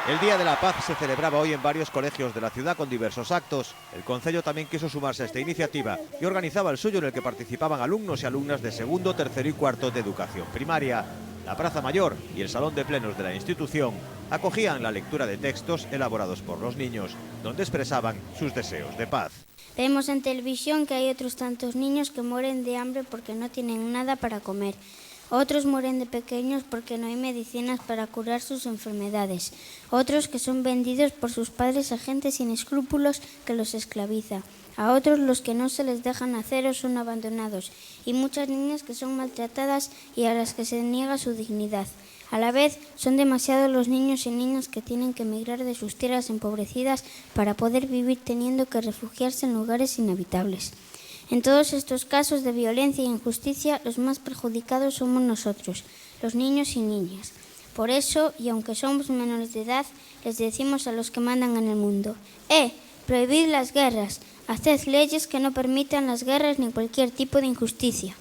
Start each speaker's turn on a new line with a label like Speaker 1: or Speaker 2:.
Speaker 1: El Día de la Paz se celebraba hoy en varios colegios de la ciudad con diversos actos. El concello también quiso sumarse a esta iniciativa y organizaba el suyo, en el que participaban alumnos y alumnas de segundo, tercero y cuarto de educación primaria. La Plaza Mayor y el Salón de Plenos de la institución acogían la lectura de textos elaborados por los niños, donde expresaban sus deseos de paz.
Speaker 2: Vemos en televisión que hay otros tantos niños que mueren de hambre porque no tienen nada para comer. Otros mueren de pequeños porque no hay medicinas para curar sus enfermedades. Otros que son vendidos por sus padres a gente sin escrúpulos que los esclaviza. A otros los que no se les dejan hacer o son abandonados. Y muchas niñas que son maltratadas y a las que se niega su dignidad. A la vez, son demasiados los niños y niñas que tienen que emigrar de sus tierras empobrecidas para poder vivir teniendo que refugiarse en lugares inhabitables. En todos estos casos de violencia e injusticia, los más perjudicados somos nosotros, los niños y niñas. Por eso, y aunque somos menores de edad, les decimos a los que mandan en el mundo: prohibid las guerras, haced leyes que no permitan las guerras ni cualquier tipo de injusticia.